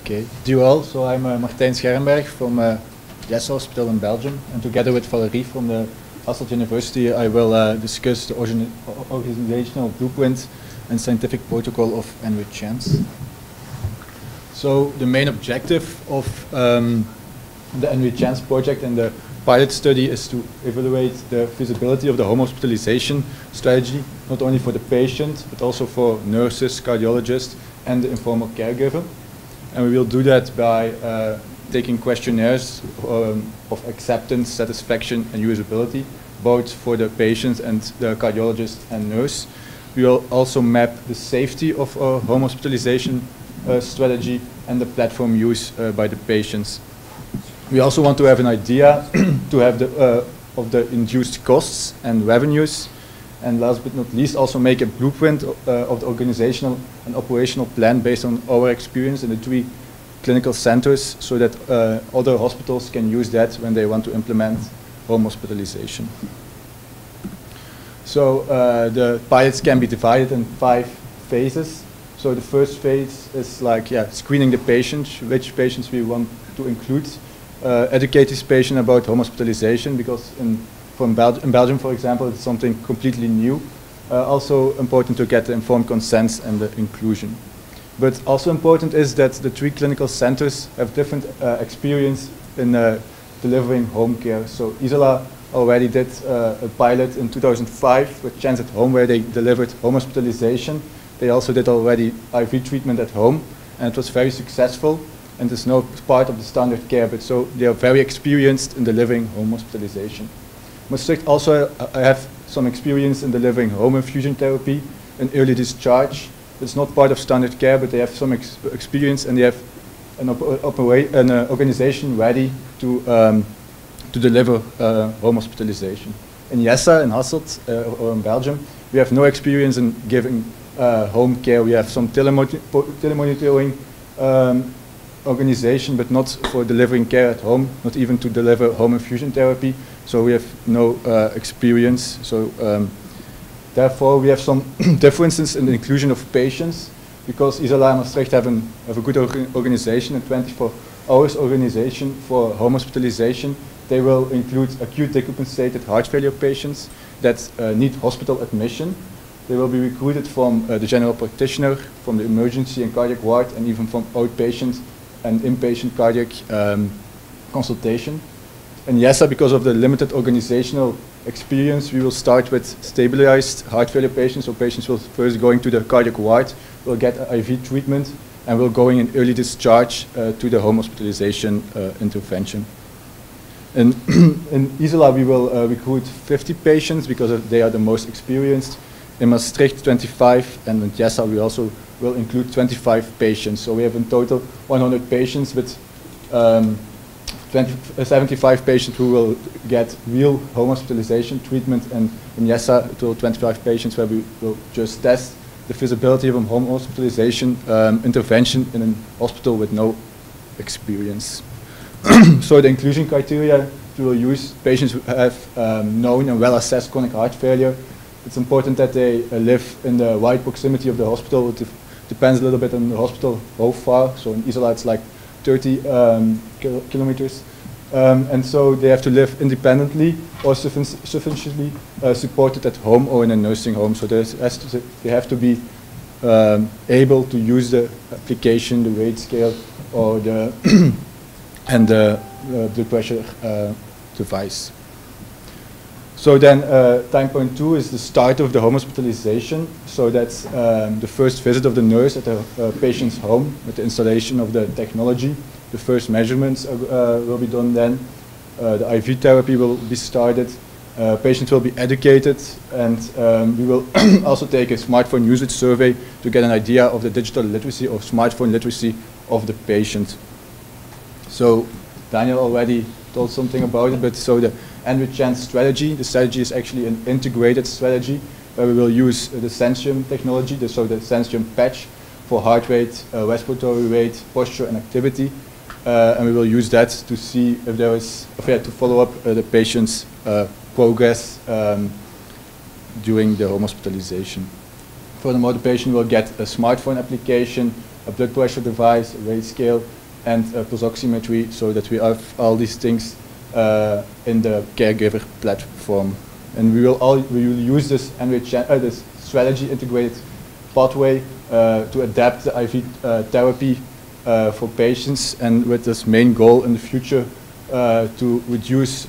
Okay, do you all? So I'm Martijn Scherrenberg from Jessa Hospital in Belgium, and together with Valerie from the Hasselt University, I will discuss the organizational blueprint and scientific protocol of NWE-Chance. So the main objective of the NWE-Chance project and the pilot study is to evaluate the feasibility of the home hospitalization strategy, not only for the patient, but also for nurses, cardiologists, and the informal caregiver. And we will do that by taking questionnaires of acceptance, satisfaction, and usability, both for the patient and the cardiologist and nurse. We will also map the safety of our home hospitalization strategy and the platform use by the patients. We also want to have an idea to have the, of the induced costs and revenues, and last but not least also make a blueprint of the organizational and operational plan based on our experience in the 3 clinical centers, so that other hospitals can use that when they want to implement home hospitalization. So the pilots can be divided in 5 phases. So the first phase is like screening the patients, which patients we want to include. Educate this patient about home hospitalization, because in Belgium, for example, it's something completely new. Also important to get the informed consent and the inclusion. But also important is that the 3 clinical centers have different experience in delivering home care. So Isola already did a pilot in 2005 with Chance at Home, where they delivered home hospitalization. They also did already IV treatment at home, and it was very successful. And it's now part of the standard care, but so they are very experienced in delivering home hospitalization. Maastricht also have some experience in delivering home infusion therapy and early discharge. It's not part of standard care, but they have some experience, and they have an organization ready to deliver home hospitalization. In Jessa, in Hasselt, or in Belgium, we have no experience in giving home care. We have some telemonitoring organization, but not for delivering care at home, not even to deliver home infusion therapy. So we have no experience. So therefore, we have some differences in the inclusion of patients, because Isola and Maastricht have a good organization, a 24-hour organization for home hospitalization. They will include acute decompensated heart failure patients that need hospital admission. They will be recruited from the general practitioner, from the emergency and cardiac ward, and even from outpatient and inpatient cardiac consultation. In Jessa, because of the limited organizational experience, we will start with stabilized heart failure patients. So patients will first going to the cardiac ward, will get IV treatment, and will going in early discharge to the home hospitalization intervention. In Isola, we will recruit 50 patients because they are the most experienced. In Maastricht, 25, and in Jessa, we also will include 25 patients. So we have in total 100 patients, with 75 patients who will get real home hospitalization treatment, and in Jessa, total 25 patients where we will just test the feasibility of a home hospitalization intervention in a hospital with no experience. So the inclusion criteria we will use: patients who have known and well-assessed chronic heart failure. It's important that they live in the wide proximity of the hospital. It depends a little bit on the hospital, how far. So in Isola, it's like 30 kilometers. And so they have to live independently or sufficiently supported at home or in a nursing home. So they have to be able to use the application, the weight scale, or the and the blood pressure device. So then time point 2 is the start of the home hospitalization. So that's the first visit of the nurse at the patient's home with the installation of the technology. The first measurements will be done then. The IV therapy will be started. Patients will be educated, and we will also take a smartphone usage survey to get an idea of the digital literacy or smartphone literacy of the patient. So Daniel already told something about it, but so the NWE-Chance strategy, the strategy is actually an integrated strategy where we will use the Sensium technology, so the Sensium patch for heart rate, respiratory rate, posture, and activity. And we will use that to see if there is, to follow up the patient's progress during the home hospitalization. Furthermore, the patient will get a smartphone application a blood pressure device, a weight scale, and a pulse oximetry, so that we have all these things in the caregiver platform. And we will use this this strategy integrated pathway to adapt the IV therapy for patients, and with this main goal in the future to reduce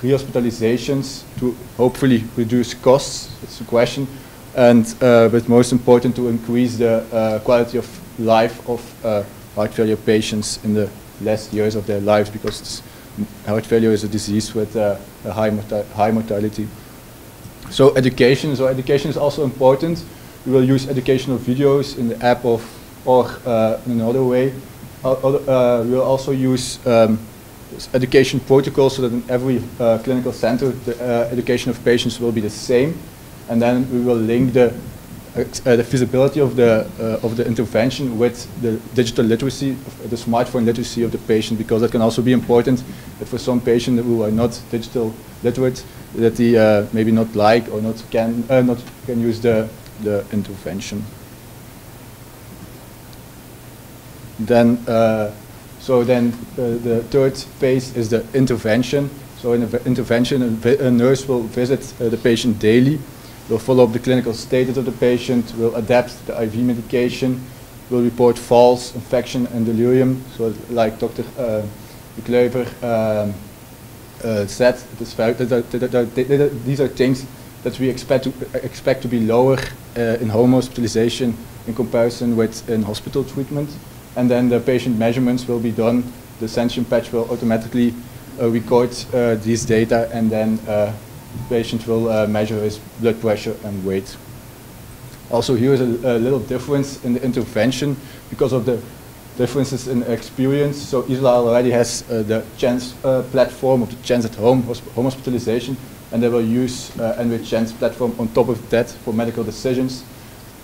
rehospitalizations, to hopefully reduce costs. It's a question, and but most important, to increase the quality of life of heart failure patients in the last years of their lives, because heart failure is a disease with a high mortality. So education is also important. We will use educational videos in the app or in another way. We will also use education protocols, so that in every clinical center the education of patients will be the same, and then we will link the feasibility of the intervention with the digital literacy, the smartphone literacy of the patient, because that can also be important. That for some patients who are not digital literate, that they maybe not like or not can use the intervention. Then the third phase is the intervention. So in the intervention, a nurse will visit the patient daily, will follow up the clinical status of the patient, will adapt the IV medication, will report falls, infection, and delirium. So like Dr. de Kleuver said, these are things that we expect to be lower in home hospitalization in comparison with in-hospital treatment. And then the patient measurements will be done. The Sensient patch will automatically record these data, and then the patient will measure his blood pressure and weight. Also, here is a little difference in the intervention because of the differences in experience. So Isla already has the Chance platform of the Chance at home hospitalization, and they will use NWE-Chance platform on top of that for medical decisions.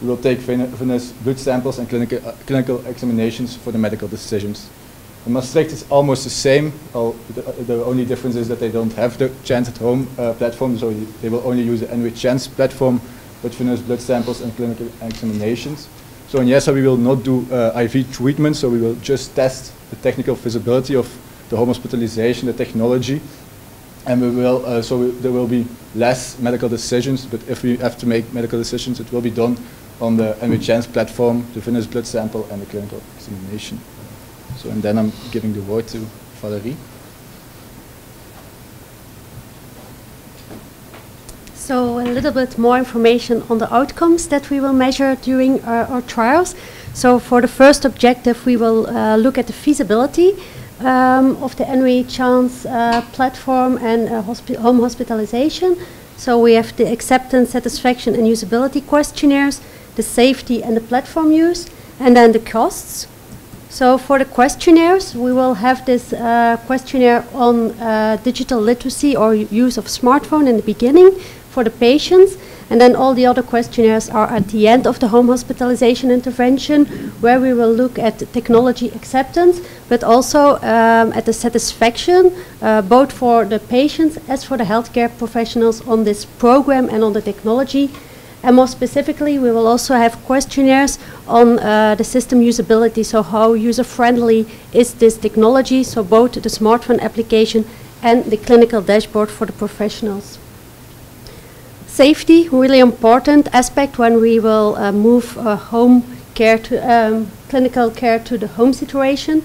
We will take venous blood samples and clinical examinations for the medical decisions. In Maastricht is almost the same. The only difference is that they don't have the Chance at home platform, so they will only use the NWE-Chance platform with venous blood samples and clinical examinations. So in Jessa we will not do IV treatment, so we will just test the technical feasibility of the home hospitalization, the technology, and we will there will be less medical decisions. But if we have to make medical decisions, it will be done on the NWE-Chance platform, the venous blood sample, and the clinical examination. So, and then I'm giving the word to Valerie. So a little bit more information on the outcomes that we will measure during our trials. So for the first objective, we will look at the feasibility of the NWE-Chance platform and home hospitalization. So we have the acceptance, satisfaction, and usability questionnaires, the safety and the platform use, and then the costs. So for the questionnaires, we will have this questionnaire on digital literacy or use of smartphone in the beginning for the patients, and then all the other questionnaires are at the end of the home hospitalization intervention, where we will look at the technology acceptance, but also at the satisfaction, both for the patients as for the healthcare professionals on this program and on the technology. And more specifically, we will also have questionnaires on the system usability, so how user-friendly is this technology, so both the smartphone application and the clinical dashboard for the professionals. Safety, really important aspect when we will move home care to clinical care to the home situation.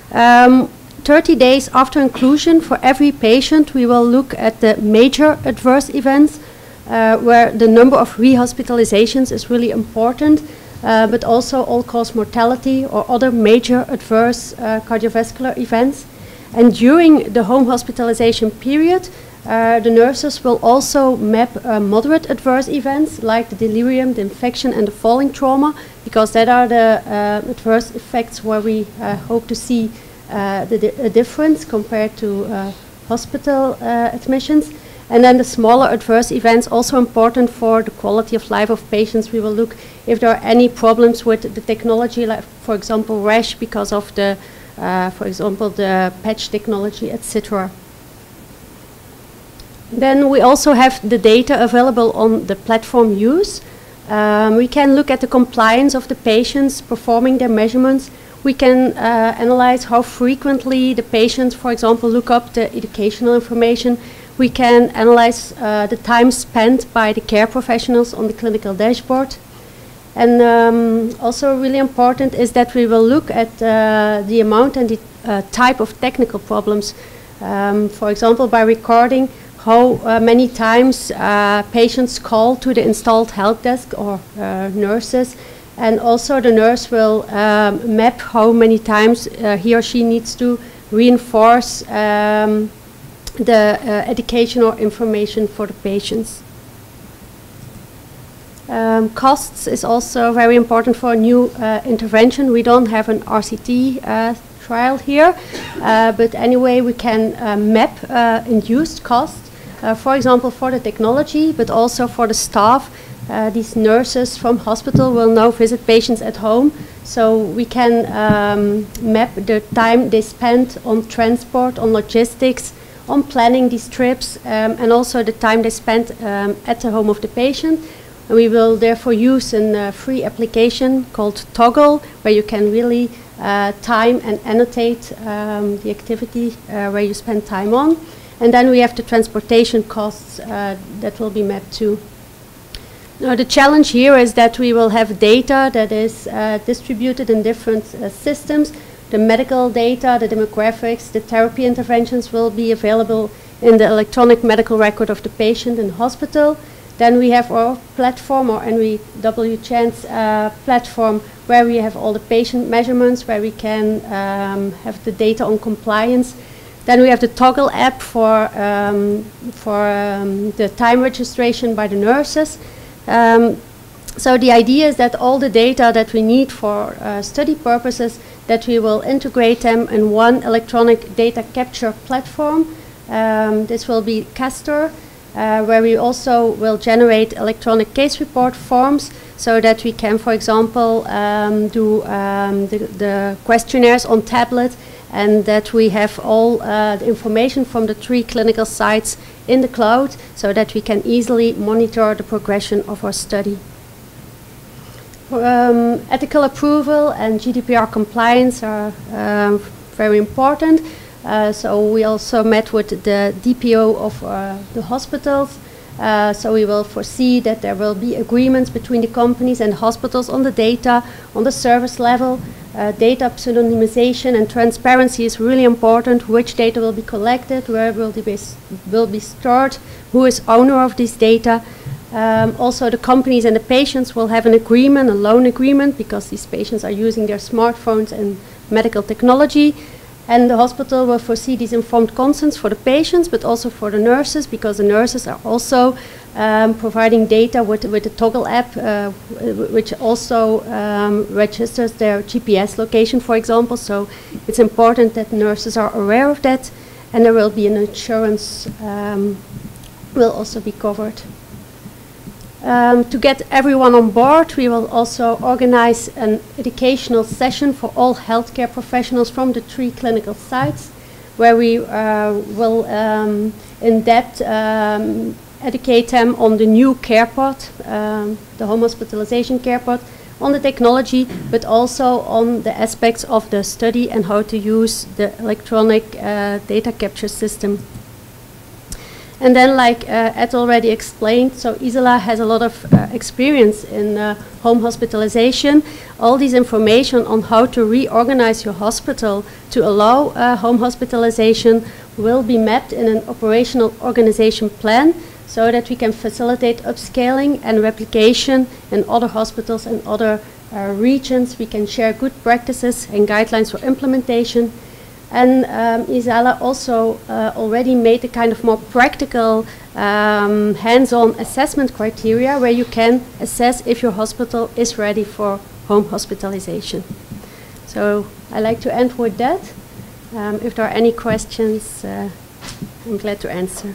30 days after inclusion, for every patient, we will look at the major adverse events, where the number of rehospitalizations is really important, but also all-cause mortality or other major adverse cardiovascular events. And during the home hospitalization period, the nurses will also map moderate adverse events like the delirium, the infection, and the falling trauma, because that are the adverse effects where we hope to see a difference compared to hospital admissions. And then the smaller adverse events, also important for the quality of life of patients. We will look if there are any problems with the technology, like for example rash because of the, for example, the patch technology, etc. Then we also have the data available on the platform use. We can look at the compliance of the patients performing their measurements. We can analyze how frequently the patients, for example, look up the educational information. We can analyze the time spent by the care professionals on the clinical dashboard. And also really important is that we will look at the amount and the type of technical problems. For example, by recording how many times patients call to the installed help desk or nurses. And also the nurse will map how many times he or she needs to reinforce the education or information for the patients. Costs is also very important for a new intervention. We don't have an RCT trial here, but anyway we can map induced costs, for example for the technology, but also for the staff. These nurses from hospital will now visit patients at home, so we can map the time they spend on transport, on logistics, on planning these trips, and also the time they spend at the home of the patient. And we will therefore use a free application called Toggle, where you can really time and annotate the activity where you spend time on. And then we have the transportation costs that will be mapped too. Now the challenge here is that we will have data that is distributed in different systems. The medical data, the demographics, the therapy interventions will be available in the electronic medical record of the patient in the hospital. Then we have our platform, our NWE-Chance platform, where we have all the patient measurements, where we can have the data on compliance. Then we have the Toggle app for the time registration by the nurses. So the idea is that all the data that we need for study purposes, that we will integrate them in one electronic data capture platform. This will be Castor, where we also will generate electronic case report forms so that we can, for example, do the questionnaires on tablet, and that we have all the information from the 3 clinical sites in the cloud so that we can easily monitor the progression of our study. Ethical approval and GDPR compliance are very important. So we also met with the DPO of the hospitals. So we will foresee that there will be agreements between the companies and hospitals on the data, on the service level. Data pseudonymization and transparency is really important. Which data will be collected, where will be stored, who is owner of this data. Also the companies and the patients will have an agreement, a loan agreement, because these patients are using their smartphones and medical technology. And the hospital will foresee these informed consents for the patients, but also for the nurses, because the nurses are also providing data with the Toggle app, which also registers their GPS location, for example. So it's important that nurses are aware of that, and there will be an insurance will also be covered. To get everyone on board, we will also organize an educational session for all healthcare professionals from the 3 clinical sites, where we will in depth educate them on the new care pod, the home hospitalization care pod, on the technology, but also on the aspects of the study and how to use the electronic data capture system. And then, like Ed already explained, so Isela has a lot of experience in home hospitalization. All this information on how to reorganize your hospital to allow home hospitalization will be mapped in an operational organization plan, so that we can facilitate upscaling and replication in other hospitals and other regions. We can share good practices and guidelines for implementation. And Isela also already made a kind of more practical hands-on assessment criteria, where you can assess if your hospital is ready for home hospitalization. So I'd like to end with that. If there are any questions, I'm glad to answer.